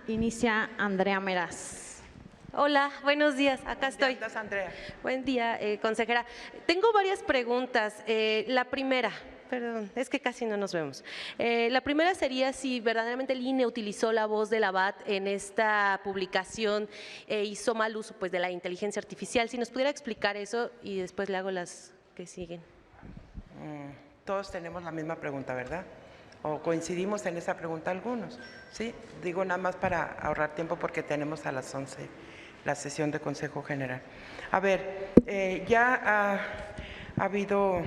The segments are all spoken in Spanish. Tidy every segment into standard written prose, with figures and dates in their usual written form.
Inicia Andrea Meraz. Hola, buenos días, acá estoy. ¿Cómo estás, Andrea? Buen día, consejera. Tengo varias preguntas. La primera, perdón, es que casi no nos vemos. La primera sería si verdaderamente el INE utilizó la voz del Abad en esta publicación e hizo mal uso pues, de la inteligencia artificial. Si nos pudiera explicar eso y después le hago las que siguen. Todos tenemos la misma pregunta, ¿verdad? O coincidimos en esa pregunta algunos, ¿sí? Digo nada más para ahorrar tiempo porque tenemos a las 11 la sesión de Consejo General. A ver, ya ha habido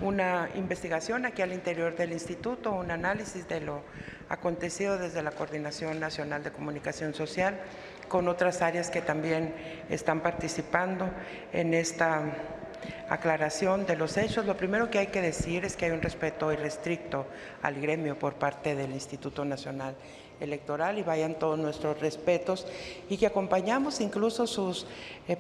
una investigación aquí al interior del instituto, un análisis de lo acontecido desde la Coordinación Nacional de Comunicación Social, con otras áreas que también están participando en esta aclaración de los hechos. Lo primero que hay que decir es que hay un respeto irrestricto al gremio por parte del Instituto Nacional Electoral y vayan todos nuestros respetos y que acompañamos incluso sus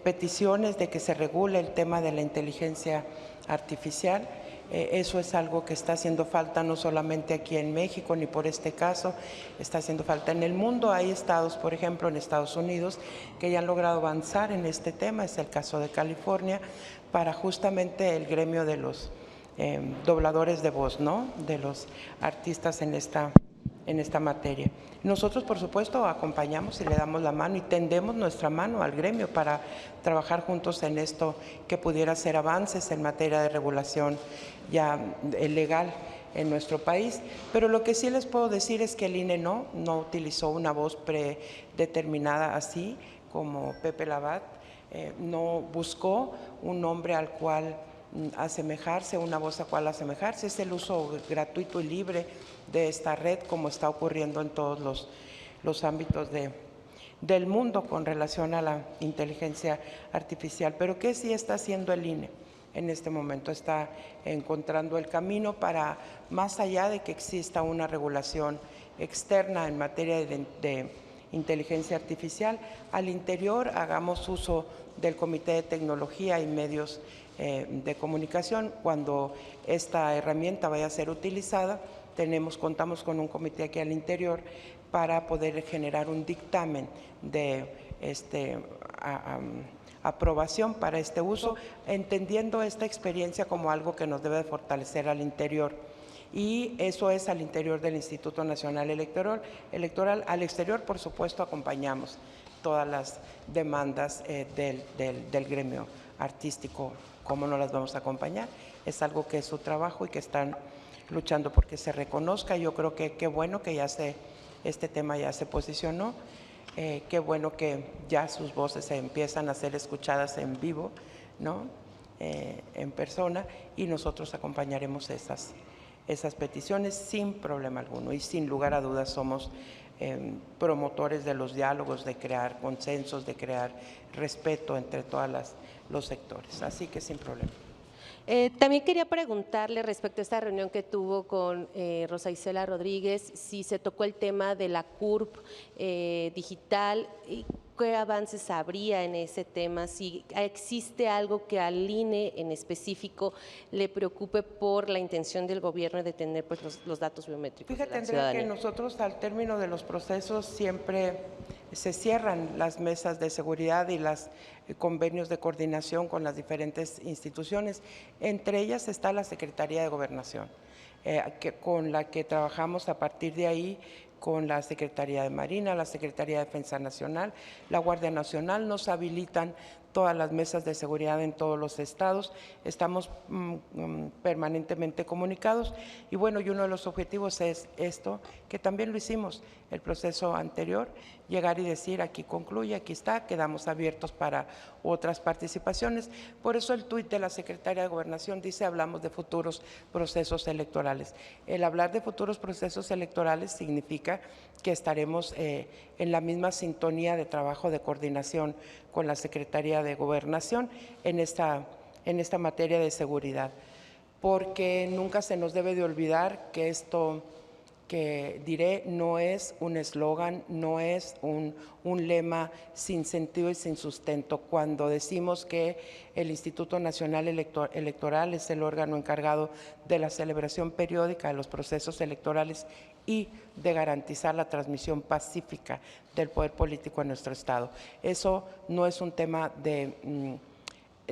peticiones de que se regule el tema de la inteligencia artificial. Eso es algo que está haciendo falta no solamente aquí en México, ni por este caso, está haciendo falta en el mundo. Hay estados, por ejemplo, en Estados Unidos, que ya han logrado avanzar en este tema, es el caso de California, para justamente el gremio de los dobladores de voz, ¿no? De los artistas en esta materia. Nosotros, por supuesto, acompañamos y le damos la mano y tendemos nuestra mano al gremio para trabajar juntos en esto que pudiera ser avances en materia de regulación ya legal en nuestro país. Pero lo que sí les puedo decir es que el INE no utilizó una voz predeterminada así como Pepe Labat, no buscó un nombre al cual asemejarse, una voz a cual asemejarse, es el uso gratuito y libre de esta red como está ocurriendo en todos los ámbitos del mundo con relación a la inteligencia artificial. Pero ¿qué sí está haciendo el INE en este momento? Está encontrando el camino para, más allá de que exista una regulación externa en materia de inteligencia artificial, al interior hagamos uso del Comité de Tecnología y Medios de Comunicación. Cuando esta herramienta vaya a ser utilizada, contamos con un comité aquí al interior para poder generar un dictamen de aprobación para este uso, entendiendo esta experiencia como algo que nos debe de fortalecer al interior. Y eso es al interior del Instituto Nacional Electoral. Al exterior, por supuesto, acompañamos todas las demandas del gremio artístico. ¿Cómo no las vamos a acompañar? Es algo que es su trabajo y que están luchando porque se reconozca. Yo creo que qué bueno que este tema ya se posicionó, qué bueno que ya sus voces se empiezan a ser escuchadas en vivo, ¿no? En persona, y nosotros acompañaremos esas peticiones sin problema alguno y sin lugar a dudas somos promotores de los diálogos, de crear consensos, de crear respeto entre todos los sectores, así que sin problema. También quería preguntarle respecto a esta reunión que tuvo con Rosa Isela Rodríguez, si se tocó el tema de la CURP digital, ¿qué avances habría en ese tema? Si existe algo que al INE en específico le preocupe por la intención del gobierno de tener pues, los datos biométricos. Fíjate, Andrea, que nosotros al término de los procesos siempre se cierran las mesas de seguridad y los convenios de coordinación con las diferentes instituciones. Entre ellas está la Secretaría de Gobernación, con la que trabajamos a partir de ahí con la Secretaría de Marina, la Secretaría de Defensa Nacional, la Guardia Nacional, nos habilitan todas las mesas de seguridad en todos los estados, estamos permanentemente comunicados y bueno, y uno de los objetivos es esto, que también lo hicimos el proceso anterior, llegar y decir aquí concluye, aquí está, quedamos abiertos para otras participaciones. Por eso el tuit de la Secretaría de Gobernación dice hablamos de futuros procesos electorales. El hablar de futuros procesos electorales significa que estaremos en la misma sintonía de trabajo de coordinación con la Secretaría de Gobernación en esta materia de seguridad, porque nunca se nos debe de olvidar que que diré no es un eslogan, no es un lema sin sentido y sin sustento. Cuando decimos que el Instituto Nacional Electoral es el órgano encargado de la celebración periódica de los procesos electorales y de garantizar la transmisión pacífica del poder político en nuestro Estado. Eso no es un tema de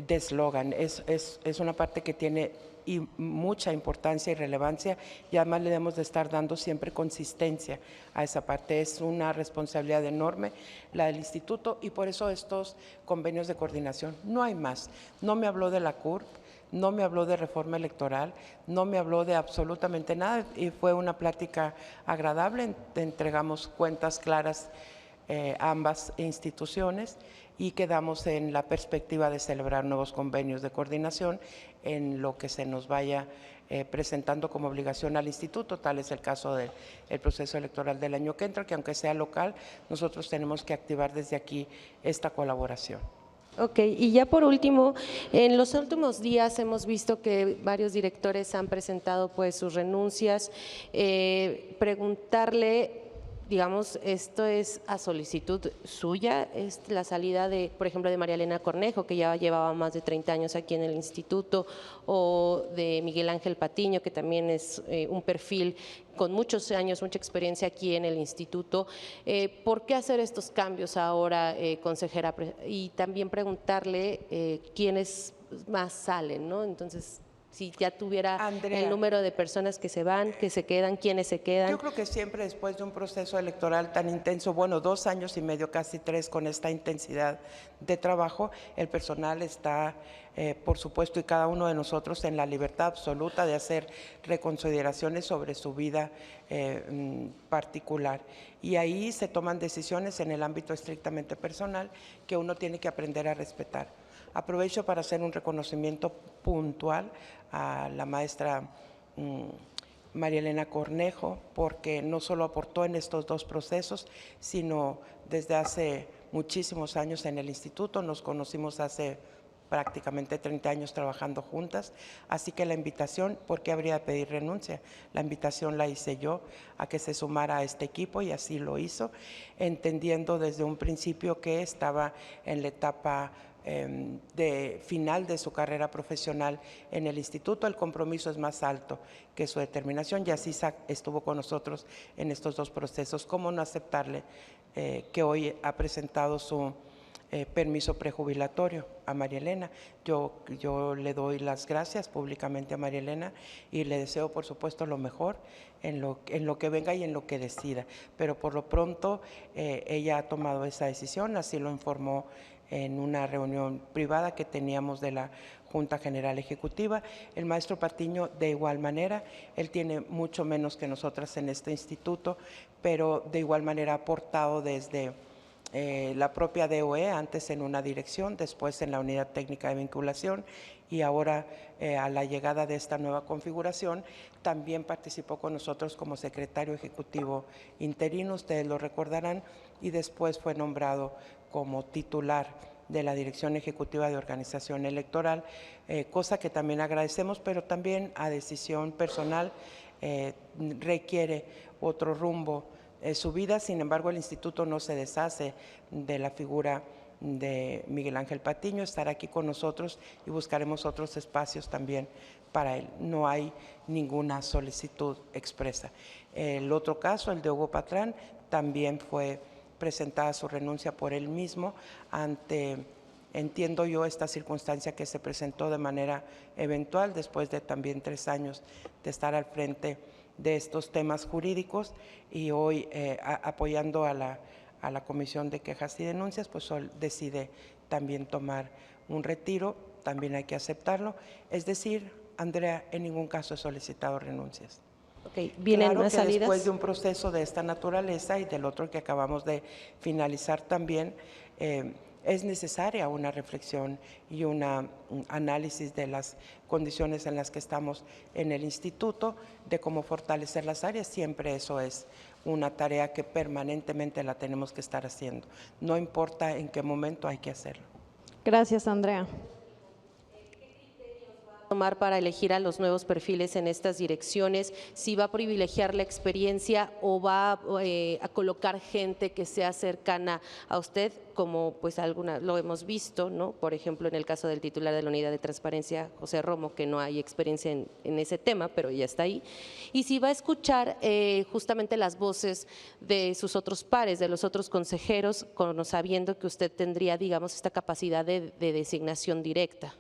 eslogan, es una parte que tiene mucha importancia y relevancia, y además le debemos de estar dando siempre consistencia a esa parte. Es una responsabilidad enorme la del instituto, y por eso estos convenios de coordinación. No hay más. No me habló de la CURP, no me habló de reforma electoral, no me habló de absolutamente nada, y fue una plática agradable. Entregamos cuentas claras ambas instituciones, y quedamos en la perspectiva de celebrar nuevos convenios de coordinación en lo que se nos vaya presentando como obligación al instituto. Tal es el caso del proceso electoral del año que entra, que aunque sea local, nosotros tenemos que activar desde aquí esta colaboración. Ok, y ya por último, en los últimos días hemos visto que varios directores han presentado pues sus renuncias. Preguntarle, digamos, esto es a solicitud suya, es la salida de, por ejemplo, de María Elena Cornejo, que ya llevaba más de 30 años aquí en el instituto, o de Miguel Ángel Patiño, que también es un perfil con muchos años, mucha experiencia aquí en el instituto. ¿Por qué hacer estos cambios ahora, consejera? Y también preguntarle quiénes más salen, ¿no? Entonces, si ya tuviera Andrea, el número de personas que se van, que se quedan, quiénes se quedan. Yo creo que siempre después de un proceso electoral tan intenso, bueno, 2 años y medio, casi 3, con esta intensidad de trabajo, el personal está, por supuesto, y cada uno de nosotros en la libertad absoluta de hacer reconsideraciones sobre su vida particular. Y ahí se toman decisiones en el ámbito estrictamente personal que uno tiene que aprender a respetar. Aprovecho para hacer un reconocimiento puntual a la maestra María Elena Cornejo, porque no solo aportó en estos 2 procesos, sino desde hace muchísimos años en el instituto. Nos conocimos hace prácticamente 30 años trabajando juntas, así que la invitación, ¿por qué habría de pedir renuncia? La invitación la hice yo a que se sumara a este equipo, y así lo hizo, entendiendo desde un principio que estaba en la etapa de final de su carrera profesional en el instituto. El compromiso es más alto que su determinación, y así estuvo con nosotros en estos 2 procesos. ¿Cómo no aceptarle que hoy ha presentado su permiso prejubilatorio a María Elena? Yo le doy las gracias públicamente a María Elena y le deseo, por supuesto, lo mejor en lo que venga y en lo que decida, pero por lo pronto ella ha tomado esa decisión, así lo informó en una reunión privada que teníamos de la Junta General Ejecutiva. El maestro Patiño, de igual manera, él tiene mucho menos que nosotras en este instituto, pero de igual manera ha aportado desde la propia DOE, antes en una dirección, después en la Unidad Técnica de Vinculación, y ahora a la llegada de esta nueva configuración también participó con nosotros como secretario ejecutivo interino, ustedes lo recordarán, y después fue nombrado como titular de la Dirección Ejecutiva de Organización Electoral, cosa que también agradecemos, pero también a decisión personal requiere otro rumbo su vida. Sin embargo, el instituto no se deshace de la figura de Miguel Ángel Patiño, estará aquí con nosotros y buscaremos otros espacios también para él. No hay ninguna solicitud expresa. El otro caso, el de Hugo Patrán, también fue presentada su renuncia por él mismo ante, entiendo yo, esta circunstancia que se presentó de manera eventual después de también 3 años de estar al frente de estos temas jurídicos, y hoy apoyando a la Comisión de Quejas y Denuncias, pues decide también tomar un retiro. También hay que aceptarlo. Es decir, Andrea, en ningún caso he solicitado renuncias. Okay. ¿Vienen claro más que salidas? Después de un proceso de esta naturaleza y del otro que acabamos de finalizar también, es necesaria una reflexión y un análisis de las condiciones en las que estamos en el instituto, de cómo fortalecer las áreas. Siempre eso es una tarea que permanentemente la tenemos que estar haciendo. No importa en qué momento, hay que hacerlo. Gracias, Andrea. tomar para elegir a los nuevos perfiles en estas direcciones, si va a privilegiar la experiencia o va a colocar gente que sea cercana a usted, como pues lo hemos visto, ¿no? Por ejemplo, en el caso del titular de la Unidad de Transparencia, José Romo, que no hay experiencia en ese tema, pero ya está ahí. Y si va a escuchar justamente las voces de sus otros pares, de los otros consejeros, sabiendo que usted tendría, digamos, esta capacidad de designación directa.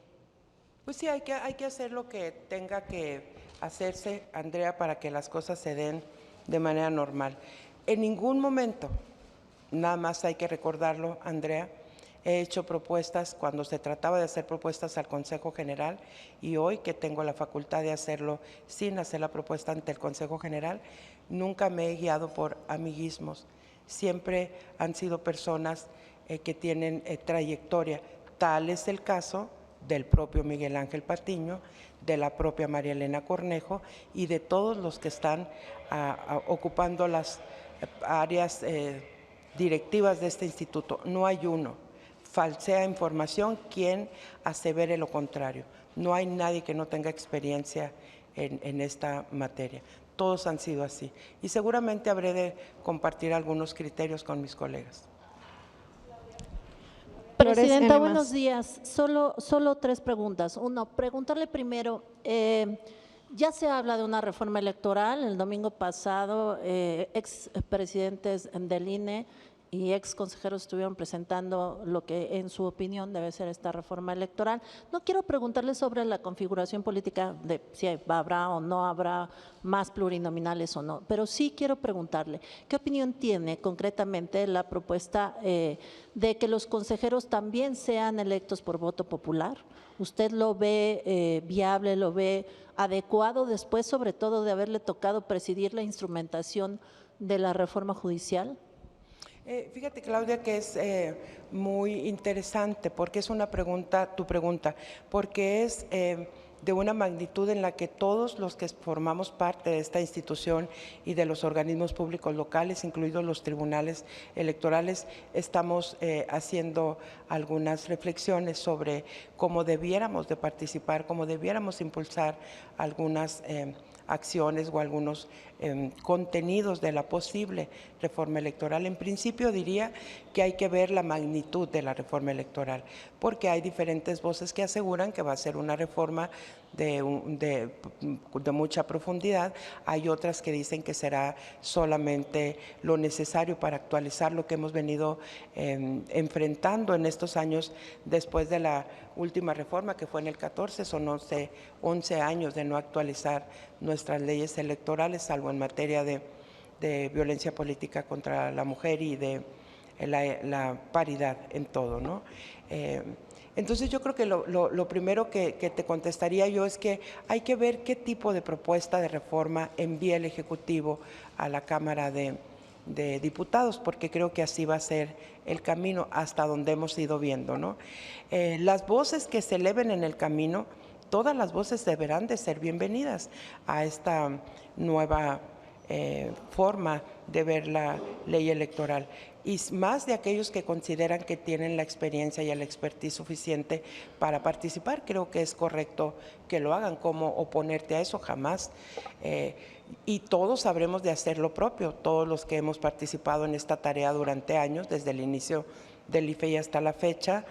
Pues sí, hay que hacer lo que tenga que hacerse, Andrea, para que las cosas se den de manera normal. En ningún momento, nada más hay que recordarlo, Andrea, he hecho propuestas cuando se trataba de hacer propuestas al Consejo General, y hoy que tengo la facultad de hacerlo sin hacer la propuesta ante el Consejo General, nunca me he guiado por amiguismos. Siempre han sido personas que tienen trayectoria. Tal es el caso del propio Miguel Ángel Patiño, de la propia María Elena Cornejo y de todos los que están ocupando las áreas directivas de este instituto. No hay uno, falsea información, quien asevere lo contrario. No hay nadie que no tenga experiencia en esta materia. Todos han sido así. Y seguramente habré de compartir algunos criterios con mis colegas. Presidenta, Flores, buenos días. Solo 3 preguntas. Uno, preguntarle primero, ya se habla de una reforma electoral. El domingo pasado, ex presidentes del INE y ex consejeros estuvieron presentando lo que en su opinión debe ser esta reforma electoral. No quiero preguntarle sobre la configuración política de si habrá o no habrá más plurinominales o no, pero sí quiero preguntarle, ¿qué opinión tiene concretamente la propuesta de que los consejeros también sean electos por voto popular? ¿Usted lo ve viable, lo ve adecuado después, sobre todo de haberle tocado presidir la instrumentación de la reforma judicial? Fíjate, Claudia, que es muy interesante porque es una pregunta, tu pregunta, porque es de una magnitud en la que todos los que formamos parte de esta institución y de los organismos públicos locales, incluidos los tribunales electorales, estamos haciendo algunas reflexiones sobre cómo debiéramos de participar, cómo debiéramos impulsar algunas acciones o algunos contenidos de la posible reforma electoral. En principio diría que hay que ver la magnitud de la reforma electoral, porque hay diferentes voces que aseguran que va a ser una reforma de mucha profundidad, hay otras que dicen que será solamente lo necesario para actualizar lo que hemos venido enfrentando en estos años después de la última reforma, que fue en el 14, son 11 años de no actualizar nuestras leyes electorales, salvo en materia de violencia política contra la mujer y de la paridad en todo, ¿no? Entonces yo creo que lo primero que te contestaría yo es que hay que ver qué tipo de propuesta de reforma envía el Ejecutivo a la Cámara de Diputados, porque creo que así va a ser el camino hasta donde hemos ido viendo, ¿no? Las voces que se eleven en el camino, todas las voces deberán de ser bienvenidas a esta nueva forma de ver la ley electoral, y más de aquellos que consideran que tienen la experiencia y el expertise suficiente para participar. Creo que es correcto que lo hagan. ¿Cómo oponerte a eso? Jamás. Y todos sabremos de hacer lo propio, todos los que hemos participado en esta tarea durante años, desde el inicio del IFE y hasta la fecha,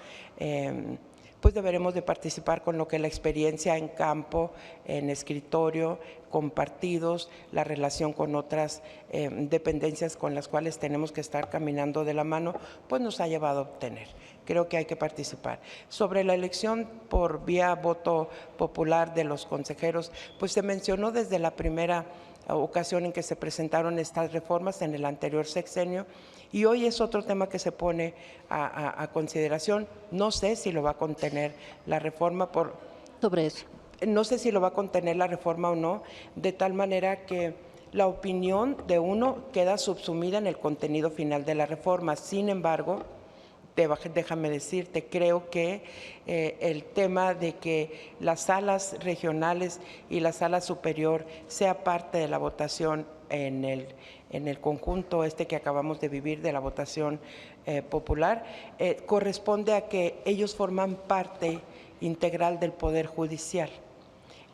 pues deberemos de participar con lo que la experiencia en campo, en escritorio, con partidos, la relación con otras dependencias con las cuales tenemos que estar caminando de la mano, pues nos ha llevado a obtener. Creo que hay que participar. Sobre la elección por vía voto popular de los consejeros, pues se mencionó desde la primera ocasión en que se presentaron estas reformas en el anterior sexenio, y hoy es otro tema que se pone a consideración. No sé si lo va a contener la reforma sobre eso. No sé si lo va a contener la reforma o no, de tal manera que la opinión de uno queda subsumida en el contenido final de la reforma. Sin embargo, déjame decirte, creo que el tema de que las salas regionales y la sala superior sea parte de la votación en el conjunto que acabamos de vivir de la votación popular, corresponde a que ellos forman parte integral del Poder Judicial.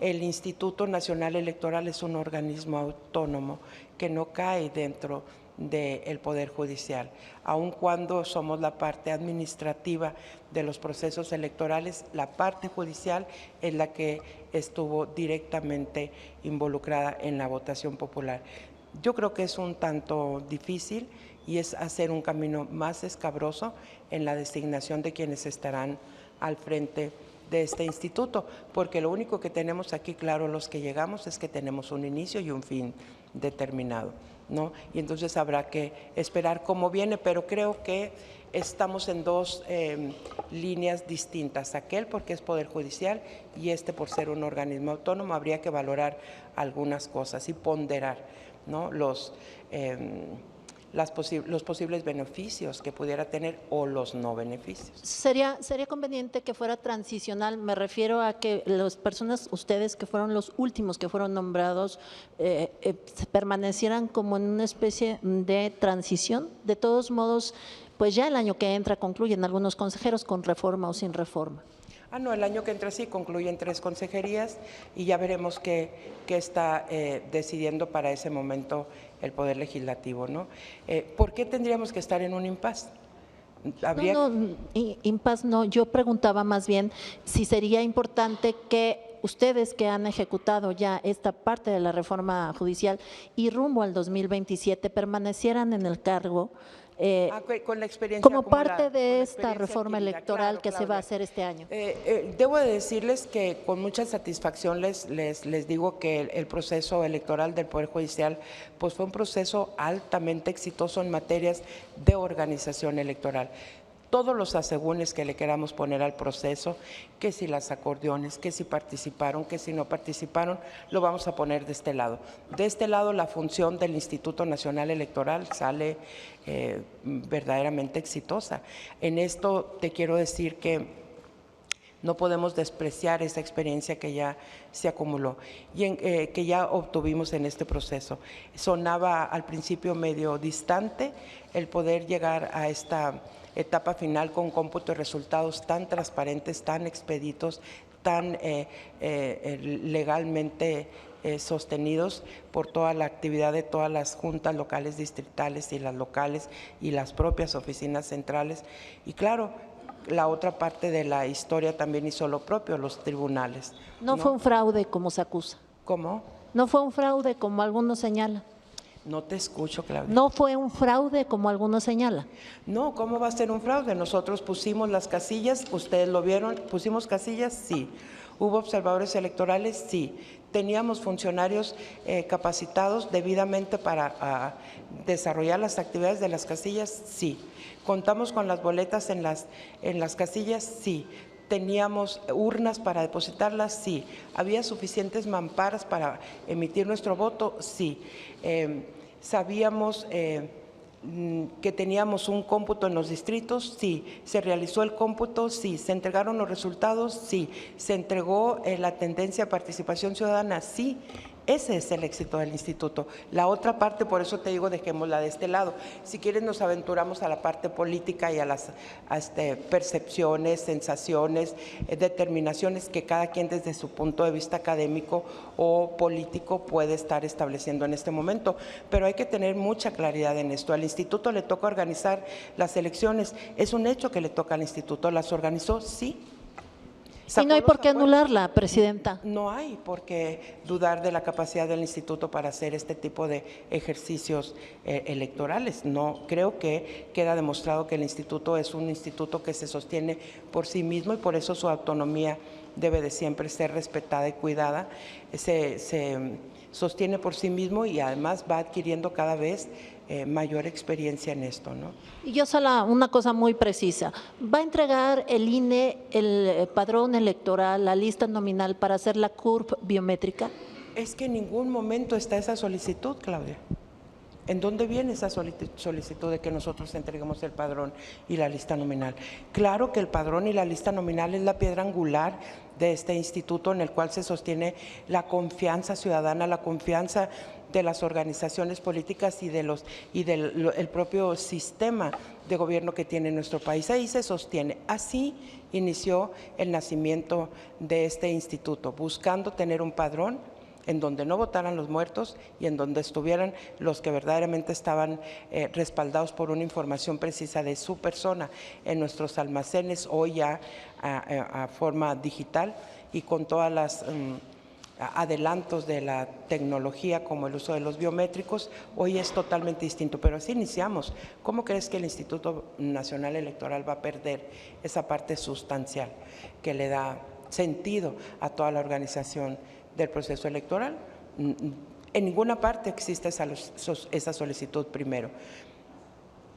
El Instituto Nacional Electoral es un organismo autónomo que no cae dentro del Poder Judicial, aun cuando somos la parte administrativa de los procesos electorales, la parte judicial es la que estuvo directamente involucrada en la votación popular. Yo creo que es un tanto difícil y es hacer un camino más escabroso en la designación de quienes estarán al frente de este instituto, porque lo único que tenemos aquí claro los que llegamos es que tenemos un inicio y un fin determinado, ¿no? Y entonces habrá que esperar cómo viene, pero creo que estamos en dos líneas distintas, aquel porque es Poder Judicial y este por ser un organismo autónomo. Habría que valorar algunas cosas y ponderar, ¿no?, los posibles beneficios que pudiera tener o los no beneficios. Sería conveniente que fuera transicional, me refiero a que las personas, ustedes que fueron los últimos que fueron nombrados, permanecieran como en una especie de transición. De todos modos, pues ya el año que entra concluyen algunos consejeros con reforma o sin reforma. No, el año que entra sí concluyen 3 consejerías y ya veremos qué está decidiendo para ese momento el Poder Legislativo, ¿no? ¿Por qué tendríamos que estar en un impasse? No, impasse no, yo preguntaba más bien si sería importante que ustedes que han ejecutado ya esta parte de la reforma judicial y rumbo al 2027 permanecieran en el cargo con la experiencia como acumulada, parte de con la esta experiencia reforma adquirida. electoral Claro, que se va a Claudia. hacer este año. Debo de decirles que con mucha satisfacción les digo que el proceso electoral del Poder Judicial pues fue un proceso altamente exitoso en materias de organización electoral. Todos los asegúnes que le queramos poner al proceso, que si las acordeones, que si participaron, que si no participaron, lo vamos a poner de este lado. De este lado, la función del Instituto Nacional Electoral sale verdaderamente exitosa. En esto te quiero decir que no podemos despreciar esa experiencia que ya se acumuló y que ya obtuvimos en este proceso. Sonaba al principio medio distante el poder llegar a esta etapa final con cómputo de resultados tan transparentes, tan expeditos, tan legalmente sostenidos por toda la actividad de todas las juntas locales distritales y las locales y las propias oficinas centrales. Y claro, la otra parte de la historia también hizo lo propio, los tribunales. No fue un fraude como se acusa. ¿Cómo? No fue un fraude como algunos señalan. No te escucho, Claudia. No fue un fraude como algunos señalan. No, ¿cómo va a ser un fraude? Nosotros pusimos las casillas, ustedes lo vieron, pusimos casillas, sí. ¿Hubo observadores electorales? Sí. ¿Teníamos funcionarios capacitados debidamente para desarrollar las actividades de las casillas? Sí. ¿Contamos con las boletas en las casillas? Sí. ¿Teníamos urnas para depositarlas? Sí. ¿Había suficientes mamparas para emitir nuestro voto? Sí. ¿Sabíamos que teníamos un cómputo en los distritos? Sí. ¿Se realizó el cómputo? Sí. ¿Se entregaron los resultados? Sí. ¿Se entregó la tendencia a participación ciudadana? Sí. Ese es el éxito del instituto. La otra parte, por eso te digo, dejémosla de este lado. Si quieres nos aventuramos a la parte política y a las percepciones, sensaciones, determinaciones que cada quien desde su punto de vista académico o político puede estar estableciendo en este momento. Pero hay que tener mucha claridad en esto. Al instituto le toca organizar las elecciones. Es un hecho que le toca al instituto. ¿Las organizó? Sí. Y no hay por qué anularla, presidenta. No hay por qué dudar de la capacidad del instituto para hacer este tipo de ejercicios electorales. No, creo que queda demostrado que el instituto es un instituto que se sostiene por sí mismo y por eso su autonomía debe de siempre ser respetada y cuidada. Se sostiene por sí mismo y además va adquiriendo cada vez mayor experiencia en esto, ¿no? Y yo solo una cosa muy precisa, ¿va a entregar el INE el padrón electoral, la lista nominal para hacer la CURP biométrica? Es que en ningún momento está esa solicitud, Claudia. ¿En dónde viene esa solicitud de que nosotros entreguemos el padrón y la lista nominal? Claro que el padrón y la lista nominal es la piedra angular de este instituto en el cual se sostiene la confianza ciudadana, la confianza de las organizaciones políticas y del propio sistema de gobierno que tiene nuestro país. Ahí se sostiene. Así inició el nacimiento de este instituto, buscando tener un padrón en donde no votaran los muertos y en donde estuvieran los que verdaderamente estaban respaldados por una información precisa de su persona en nuestros almacenes, hoy ya a forma digital y con todas las adelantos de la tecnología como el uso de los biométricos, hoy es totalmente distinto, pero así iniciamos. ¿Cómo crees que el Instituto Nacional Electoral va a perder esa parte sustancial que le da sentido a toda la organización del proceso electoral? En ninguna parte existe esa solicitud primero,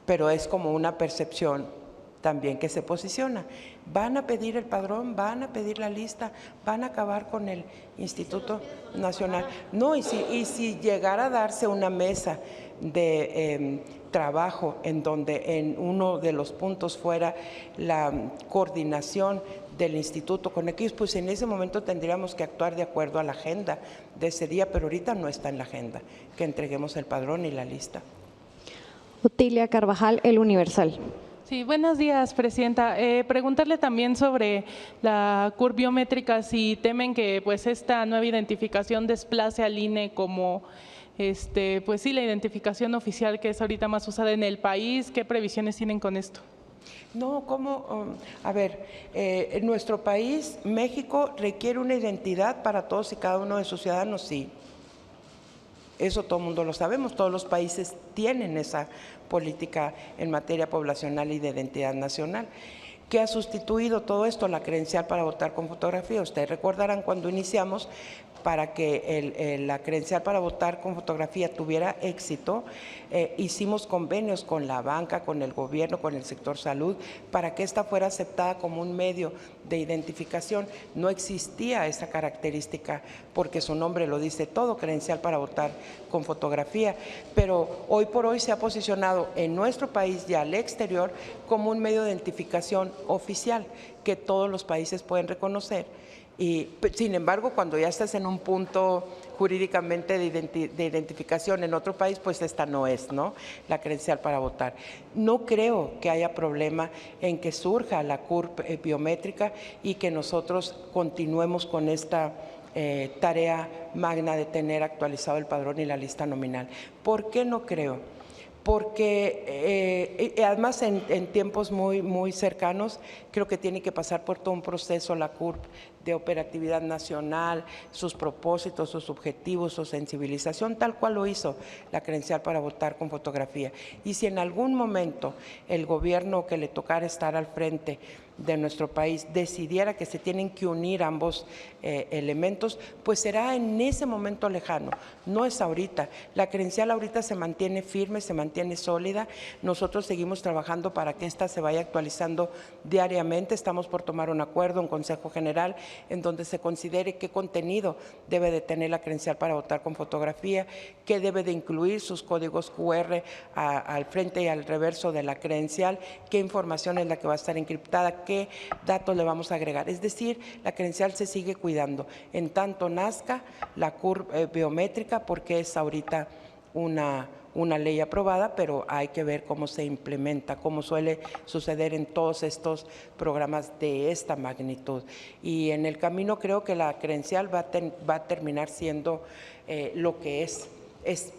pero es como una percepción también que se posiciona. Van a pedir el padrón, van a pedir la lista, van a acabar con el Instituto Nacional. No, y si llegara a darse una mesa de trabajo en donde en uno de los puntos fuera la coordinación del instituto con X, pues en ese momento tendríamos que actuar de acuerdo a la agenda de ese día, pero ahorita no está en la agenda que entreguemos el padrón y la lista. Otilia Carvajal, El Universal. Sí, buenos días, presidenta. Preguntarle también sobre la CURP biométrica, si temen que pues esta nueva identificación desplace al INE como pues sí, la identificación oficial que es ahorita más usada en el país. ¿Qué previsiones tienen con esto? No, ¿cómo? A ver, en nuestro país, México, requiere una identidad para todos y cada uno de sus ciudadanos, sí. Eso todo el mundo lo sabemos, todos los países tienen esa política en materia poblacional y de identidad nacional. ¿Qué ha sustituido todo esto? La credencial para votar con fotografía. Ustedes recordarán cuando iniciamos, para que la credencial para votar con fotografía tuviera éxito, hicimos convenios con la banca, con el gobierno, con el sector salud, para que esta fuera aceptada como un medio de identificación. No existía esa característica porque su nombre lo dice todo, credencial para votar con fotografía, pero hoy por hoy se ha posicionado en nuestro país y al exterior como un medio de identificación oficial que todos los países pueden reconocer. Y sin embargo, cuando ya estás en un punto jurídicamente de identificación en otro país, pues esta no es, ¿no? La credencial para votar. No creo que haya problema en que surja la CURP biométrica y que nosotros continuemos con esta tarea magna de tener actualizado el padrón y la lista nominal. ¿Por qué no creo? Porque además en tiempos muy cercanos creo que tiene que pasar por todo un proceso la CURP de operatividad nacional, sus propósitos, sus objetivos, su sensibilización, tal cual lo hizo la credencial para votar con fotografía. Y si en algún momento el gobierno que le tocara estar al frente de nuestro país decidiera que se tienen que unir ambos elementos, pues será en ese momento lejano, no es ahorita. La credencial ahorita se mantiene firme, se mantiene sólida, nosotros seguimos trabajando para que esta se vaya actualizando diariamente. Estamos por tomar un acuerdo en Consejo General en donde se considere qué contenido debe de tener la credencial para votar con fotografía, qué debe de incluir sus códigos QR al frente y al reverso de la credencial, qué información es la que va a estar encriptada, qué datos le vamos a agregar. Es decir, la credencial se sigue cuidando en tanto nazca la CURP biométrica, porque es ahorita una ley aprobada, pero hay que ver cómo se implementa, como suele suceder en todos estos programas de esta magnitud. Y en el camino creo que la credencial va a terminar siendo lo que es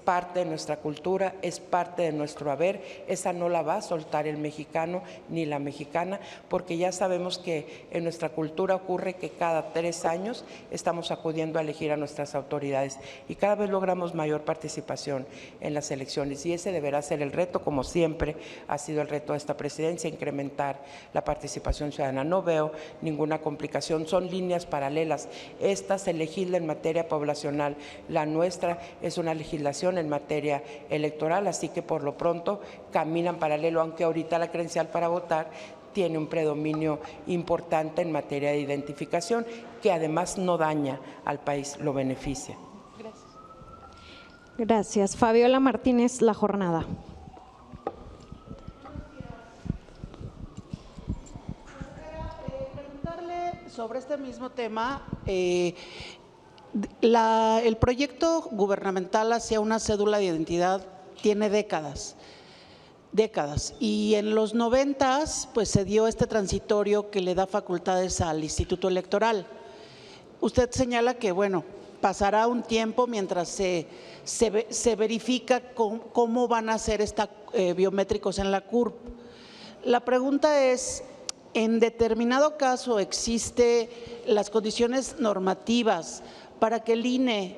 parte de nuestra cultura, es parte de nuestro haber. Esa no la va a soltar el mexicano ni la mexicana, porque ya sabemos que en nuestra cultura ocurre que cada 3 años estamos acudiendo a elegir a nuestras autoridades y cada vez logramos mayor participación en las elecciones, y ese deberá ser el reto, como siempre ha sido el reto de esta presidencia, incrementar la participación ciudadana. No veo ninguna complicación, son líneas paralelas. Esta se legisla en materia poblacional, la nuestra es una legislación en materia electoral, así que por lo pronto caminan paralelo, aunque ahorita la credencial para votar tiene un predominio importante en materia de identificación, que además no daña al país, lo beneficia. Gracias. Gracias. Fabiola Martínez, La Jornada. Preguntarle sobre este mismo tema, el proyecto gubernamental hacia una cédula de identidad tiene décadas, y en los 90 pues se dio este transitorio que le da facultades al Instituto Electoral. Usted señala que, bueno, pasará un tiempo mientras se verifica cómo van a ser biométricos en la CURP. La pregunta es, en determinado caso existe las condiciones normativas para que el INE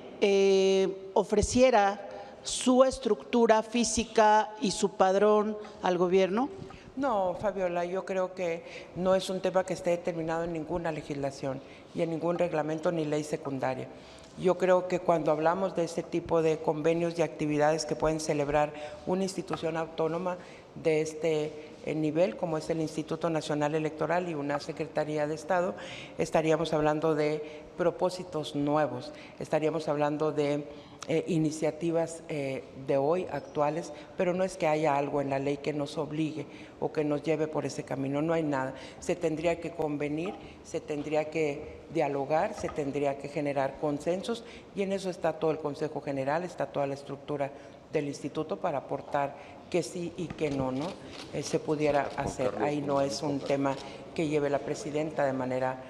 ofreciera su estructura física y su padrón al gobierno. No, Fabiola, yo creo que no es un tema que esté determinado en ninguna legislación y en ningún reglamento ni ley secundaria. Yo creo que cuando hablamos de este tipo de convenios y actividades que pueden celebrar una institución autónoma de este nivel, como es el Instituto Nacional Electoral y una Secretaría de Estado, estaríamos hablando de propósitos nuevos, estaríamos hablando de iniciativas de hoy, actuales, pero no es que haya algo en la ley que nos obligue o que nos lleve por ese camino, no hay nada. Se tendría que convenir, se tendría que dialogar, se tendría que generar consensos y en eso está todo el Consejo General, está toda la estructura del instituto para aportar que sí y que no, se pudiera hacer. Ahí no es un tema que lleve la presidenta de manera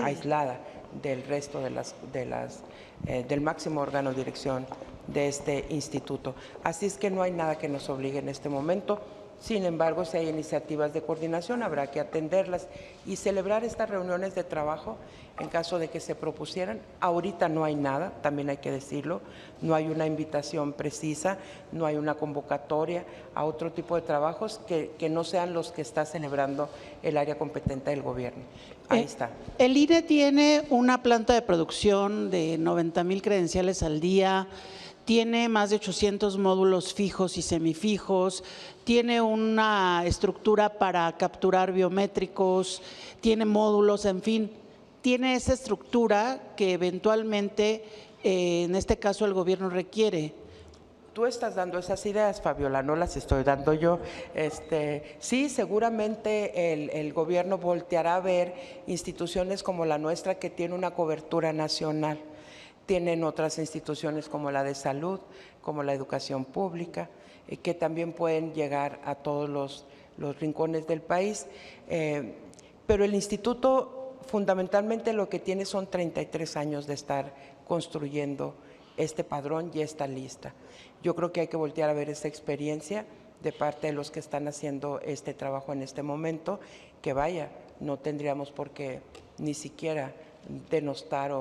aislada del resto del máximo órgano de dirección de este instituto. Así es que no hay nada que nos obligue en este momento. Sin embargo, si hay iniciativas de coordinación, habrá que atenderlas y celebrar estas reuniones de trabajo en caso de que se propusieran. Ahorita no hay nada, también hay que decirlo, no hay una invitación precisa, no hay una convocatoria a otro tipo de trabajos que no sean los que está celebrando el área competente del gobierno. Ahí está. El INE tiene una planta de producción de 90,000 credenciales al día, tiene más de 800 módulos fijos y semifijos, tiene una estructura para capturar biométricos, tiene módulos, en fin, tiene esa estructura que eventualmente, en este caso, el gobierno requiere. Tú estás dando esas ideas, Fabiola, no las estoy dando yo. Sí, seguramente el gobierno volteará a ver instituciones como la nuestra que tiene una cobertura nacional. Tienen otras instituciones como la de salud, como la educación pública, que también pueden llegar a todos los rincones del país. Pero el instituto fundamentalmente lo que tiene son 33 años de estar construyendo este padrón y esta lista. Yo creo que hay que voltear a ver esa experiencia de parte de los que están haciendo este trabajo en este momento, que vaya, no tendríamos por qué ni siquiera denostar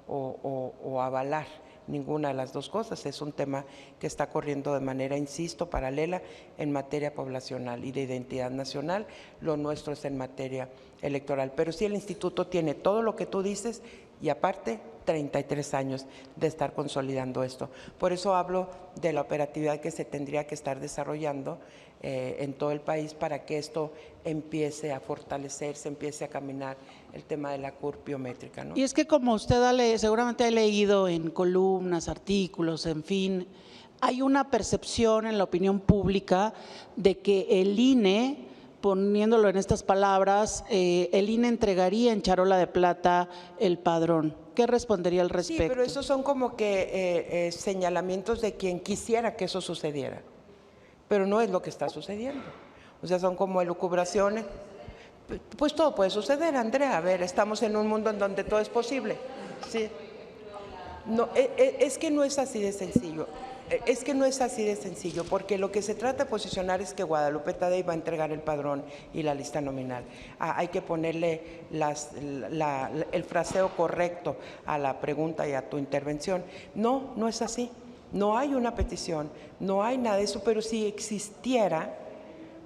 o avalar ninguna de las dos cosas. Es un tema que está corriendo de manera, insisto, paralela en materia poblacional y de identidad nacional. Lo nuestro es en materia electoral. Pero sí, el instituto tiene todo lo que tú dices y aparte 33 años de estar consolidando esto. Por eso hablo de la operatividad que se tendría que estar desarrollando en todo el país para que esto empiece a fortalecerse, empiece a caminar el tema de la CURP biométrica, ¿no? Y es que como usted seguramente ha leído en columnas, artículos, en fin, hay una percepción en la opinión pública de que el INE, poniéndolo en estas palabras, el INE entregaría en charola de plata el padrón. ¿Qué respondería al respecto? Sí, pero esos son como que señalamientos de quien quisiera que eso sucediera, pero no es lo que está sucediendo. O sea, son como elucubraciones. Pues todo puede suceder, Andrea. A ver, estamos en un mundo en donde todo es posible. Sí. No, es que no es así de sencillo. Es que no es así de sencillo, porque lo que se trata de posicionar es que Guadalupe Tadei va a entregar el padrón y la lista nominal. Hay que ponerle el fraseo correcto a la pregunta y a tu intervención. No, no es así. No hay una petición, no hay nada de eso, pero si existiera,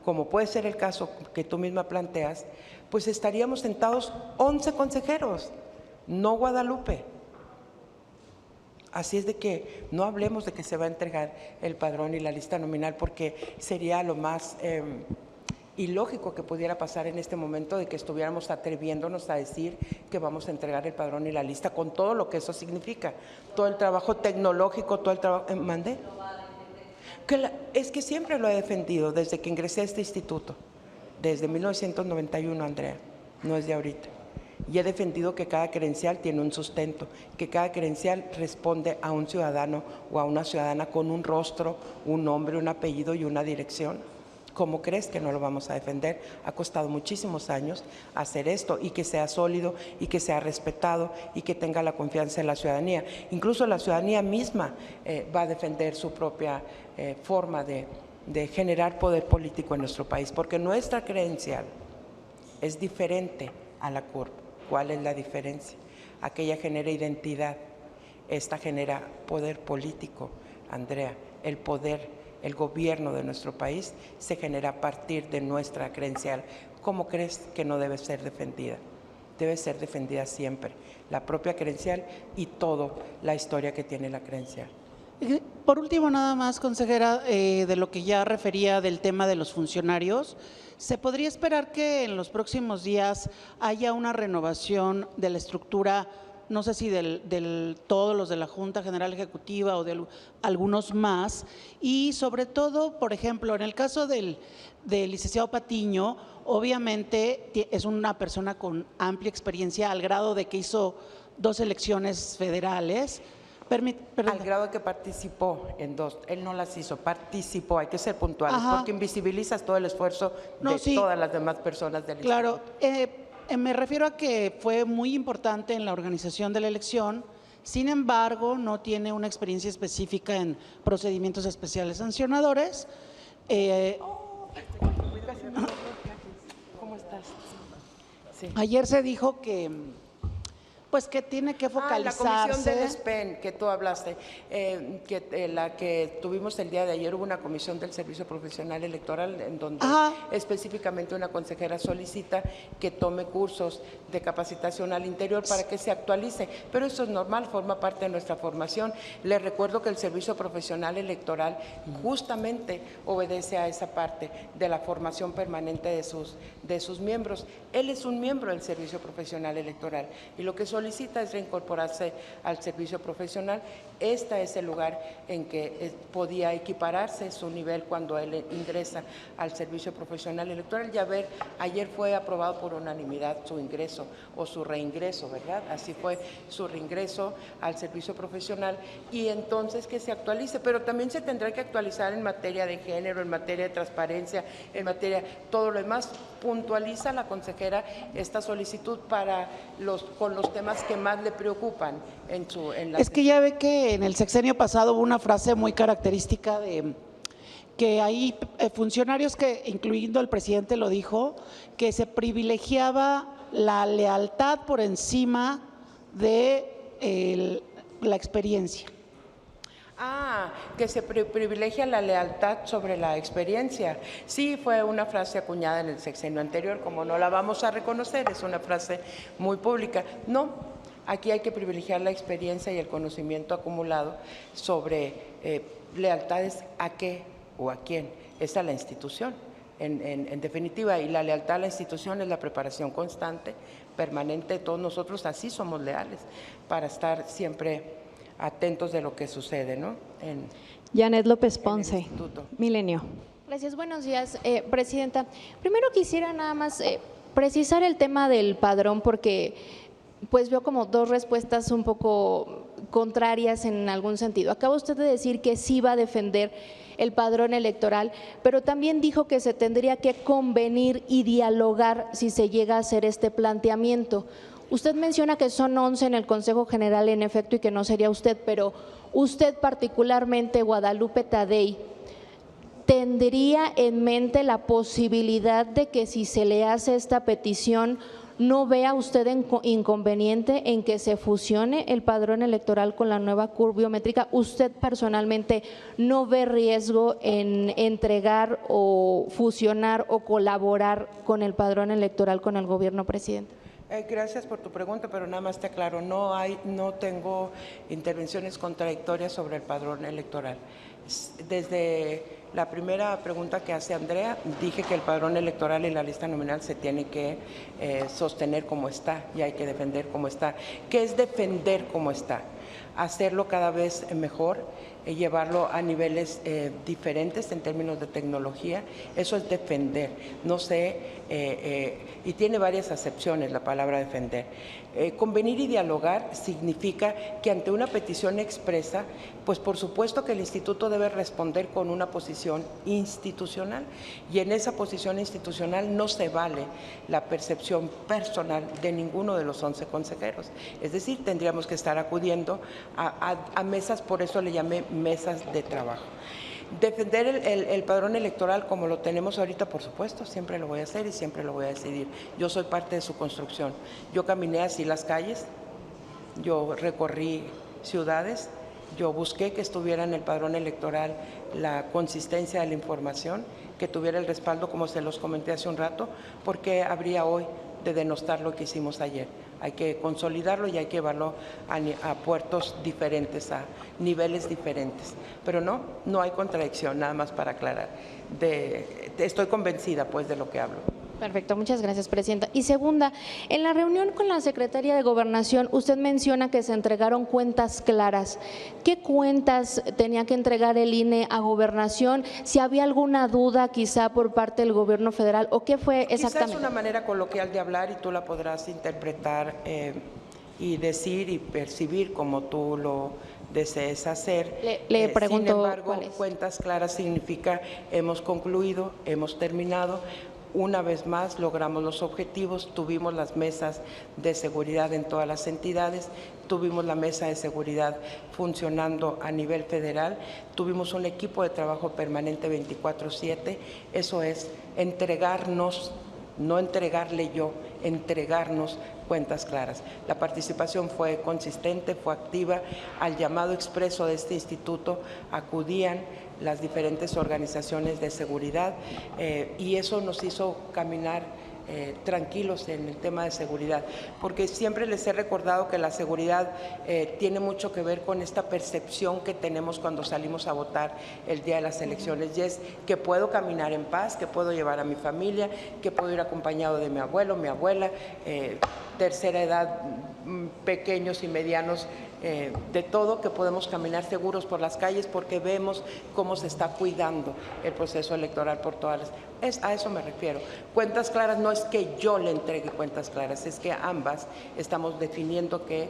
como puede ser el caso que tú misma planteas, pues estaríamos sentados 11 consejeros, no Guadalupe. Así es de que no hablemos de que se va a entregar el padrón y la lista nominal, porque sería lo más ilógico que pudiera pasar en este momento de que estuviéramos atreviéndonos a decir que vamos a entregar el padrón y la lista con todo lo que eso significa, todo el trabajo tecnológico, todo el trabajo… ¿Mandé? Es que siempre lo he defendido desde que ingresé a este instituto, desde 1991, Andrea, no es de ahorita. Y he defendido que cada credencial tiene un sustento, que cada credencial responde a un ciudadano o a una ciudadana con un rostro, un nombre, un apellido y una dirección. ¿Cómo crees que no lo vamos a defender? Ha costado muchísimos años hacer esto y que sea sólido y que sea respetado y que tenga la confianza de la ciudadanía. Incluso la ciudadanía misma va a defender su propia forma de generar poder político en nuestro país, porque nuestra credencial es diferente a la CURP. ¿Cuál es la diferencia? Aquella genera identidad, esta genera poder político, Andrea. El poder, el gobierno de nuestro país se genera a partir de nuestra credencial. ¿Cómo crees que no debe ser defendida? Debe ser defendida siempre, la propia credencial y toda la historia que tiene la credencial. Por último, nada más, consejera, de lo que ya refería del tema de los funcionarios, ¿se podría esperar que en los próximos días haya una renovación de la estructura, no sé si todos los de la Junta General Ejecutiva o de algunos más? Y sobre todo, por ejemplo, en el caso del licenciado Patiño, obviamente es una persona con amplia experiencia al grado de que hizo 2 elecciones federales. Al grado de que participó en 2, él no las hizo, participó, hay que ser puntuales, Ajá. porque invisibilizas todo el esfuerzo de Sí. todas las demás personas del Claro, instituto. me refiero a que fue muy importante en la organización de la elección, sin embargo, no tiene una experiencia específica en procedimientos especiales sancionadores. ¿Cómo estás? Sí. Ayer se dijo que pues que tiene que focalizarse. La comisión del SPEN que tú hablaste, la que tuvimos el día de ayer, hubo una comisión del Servicio Profesional Electoral en donde específicamente una consejera solicita que tome cursos de capacitación al interior para que se actualice, pero eso es normal, forma parte de nuestra formación. Les recuerdo que el Servicio Profesional Electoral justamente obedece a esa parte de la formación permanente de sus miembros. Él es un miembro del Servicio Profesional Electoral y lo que solicita es reincorporarse al servicio profesional. Este es el lugar en que podía equipararse su nivel cuando él ingresa al servicio profesional electoral. Ya ver, ayer fue aprobado por unanimidad su ingreso o su reingreso, ¿verdad? Así fue su reingreso al servicio profesional y entonces que se actualice, pero también se tendrá que actualizar en materia de género, en materia de transparencia, en materia todo lo demás. Puntualiza la consejera esta solicitud con los temas que más le preocupan en la… Es que ya ve que en el sexenio pasado hubo una frase muy característica de que hay funcionarios que, incluyendo el presidente lo dijo, que se privilegiaba la lealtad por encima de la experiencia. Que se privilegia la lealtad sobre la experiencia. Sí, fue una frase acuñada en el sexenio anterior, como no la vamos a reconocer, es una frase muy pública. No, aquí hay que privilegiar la experiencia y el conocimiento acumulado sobre lealtades a qué o a quién. Es a la institución, en definitiva, y la lealtad a la institución es la preparación constante, permanente de todos nosotros, así somos leales, para estar siempre atentos de lo que sucede, ¿no? Janet López Ponce, Milenio. Gracias, buenos días, Presidenta. Primero quisiera nada más precisar el tema del padrón porque pues veo como 2 respuestas un poco contrarias en algún sentido. Acaba usted de decir que sí va a defender el padrón electoral, pero también dijo que se tendría que convenir y dialogar si se llega a hacer este planteamiento. Usted menciona que son 11 en el Consejo General en efecto y que no sería usted, pero usted particularmente, Guadalupe Tadei, ¿tendría en mente la posibilidad de que si se le hace esta petición no vea usted inconveniente en que se fusione el padrón electoral con la nueva CURP biométrica? ¿Usted personalmente no ve riesgo en entregar o fusionar o colaborar con el padrón electoral con el gobierno, presidente? Gracias por tu pregunta, pero nada más te aclaro, no tengo intervenciones contradictorias sobre el padrón electoral. Desde la primera pregunta que hace Andrea, dije que el padrón electoral y la lista nominal se tiene que sostener como está y hay que defender como está. ¿Qué es defender como está? Hacerlo cada vez mejor, llevarlo a niveles diferentes en términos de tecnología. Eso es defender. No sé, y tiene varias acepciones la palabra defender. Convenir y dialogar significa que ante una petición expresa, pues por supuesto que el instituto debe responder con una posición institucional, y en esa posición institucional no se vale la percepción personal de ninguno de los 11 consejeros. Es decir, tendríamos que estar acudiendo a mesas, por eso le llamé mesas de trabajo. Defender el padrón electoral como lo tenemos ahorita, por supuesto, siempre lo voy a hacer y siempre lo voy a decidir. Yo soy parte de su construcción. Yo caminé así las calles, yo recorrí ciudades, yo busqué que estuviera en el padrón electoral la consistencia de la información, que tuviera el respaldo, como se los comenté hace un rato, porque habría hoy de denostar lo que hicimos ayer. Hay que consolidarlo y hay que llevarlo a puertos diferentes, a niveles diferentes. Pero no hay contradicción, nada más para aclarar. Estoy convencida pues de lo que hablo. Perfecto, muchas gracias, presidenta. Y segunda, en la reunión con la secretaria de Gobernación, usted menciona que se entregaron cuentas claras. ¿Qué cuentas tenía que entregar el INE a Gobernación? Si había alguna duda quizá por parte del gobierno federal, ¿o qué fue exactamente? Quizás es una manera coloquial de hablar y tú la podrás interpretar y decir y percibir como tú lo desees hacer. Le pregunto, sin embargo, ¿cuál es? Cuentas claras significa hemos concluido, hemos terminado. Una vez más logramos los objetivos, tuvimos las mesas de seguridad en todas las entidades, tuvimos la mesa de seguridad funcionando a nivel federal, tuvimos un equipo de trabajo permanente 24/7, eso es entregarnos, no entregarle yo, entregarnos cuentas claras. La participación fue consistente, fue activa. Al llamado expreso de este instituto acudían las diferentes organizaciones de seguridad y eso nos hizo caminar tranquilos en el tema de seguridad, porque siempre les he recordado que la seguridad tiene mucho que ver con esta percepción que tenemos cuando salimos a votar el día de las elecciones, y es que puedo caminar en paz, que puedo llevar a mi familia, que puedo ir acompañado de mi abuelo, mi abuela, tercera edad, pequeños y medianos, de todo, que podemos caminar seguros por las calles porque vemos cómo se está cuidando el proceso electoral por todas las... a eso me refiero. Cuentas claras no es que yo le entregue cuentas claras, es que ambas estamos definiendo que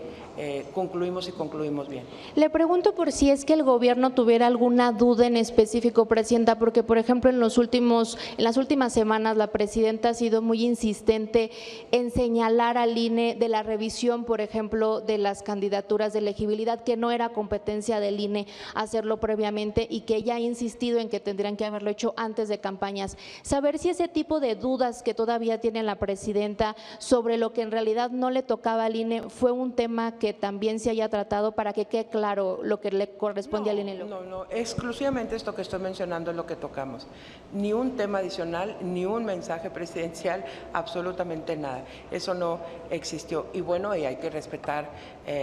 concluimos y concluimos bien. Le pregunto por si es que el gobierno tuviera alguna duda en específico, presidenta, porque por ejemplo en las últimas semanas la presidenta ha sido muy insistente en señalar al INE de la revisión, por ejemplo, de las candidaturas de elegibilidad, que no era competencia del INE hacerlo previamente y que ella ha insistido en que tendrían que haberlo hecho antes de campañas. Saber si ese tipo de dudas que todavía tiene la presidenta sobre lo que en realidad no le tocaba al INE fue un tema que también se haya tratado para que quede claro lo que le corresponde al INE. No, exclusivamente esto que estoy mencionando es lo que tocamos. Ni un tema adicional, ni un mensaje presidencial, absolutamente nada. Eso no existió. Y bueno, y hay que respetar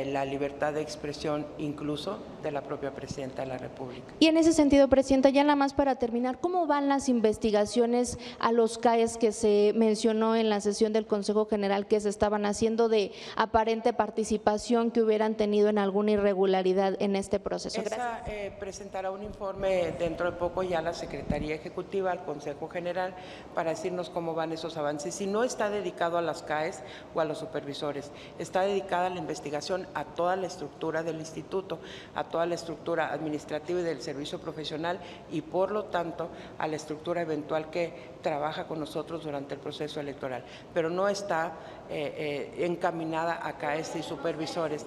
la libertad de expresión incluso de la propia presidenta de la República. Y en ese sentido, presidenta, ya nada más para terminar, ¿cómo van las investigaciones a los CAEs que se mencionó en la sesión del Consejo General que se estaban haciendo de aparente participación que hubieran tenido en alguna irregularidad en este proceso? Esa presentará un informe dentro de poco ya a la Secretaría Ejecutiva, al Consejo General, para decirnos cómo van esos avances. Y no está dedicado a las CAEs o a los supervisores, está dedicada a la investigación a toda la estructura del instituto, a toda la estructura administrativa y del servicio profesional y por lo tanto a la estructura eventual que trabaja con nosotros durante el proceso electoral, pero no está encaminada a CAEs y supervisores.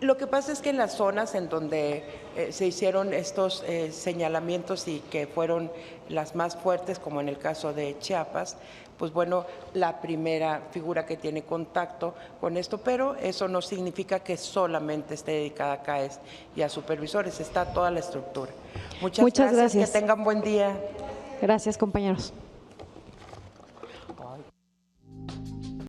Lo que pasa es que en las zonas en donde se hicieron estos señalamientos y que fueron las más fuertes, como en el caso de Chiapas, pues bueno, la primera figura que tiene contacto con esto, pero eso no significa que solamente esté dedicada a CAEs y a supervisores, está toda la estructura. Muchas gracias. Que tengan buen día. Gracias, compañeros.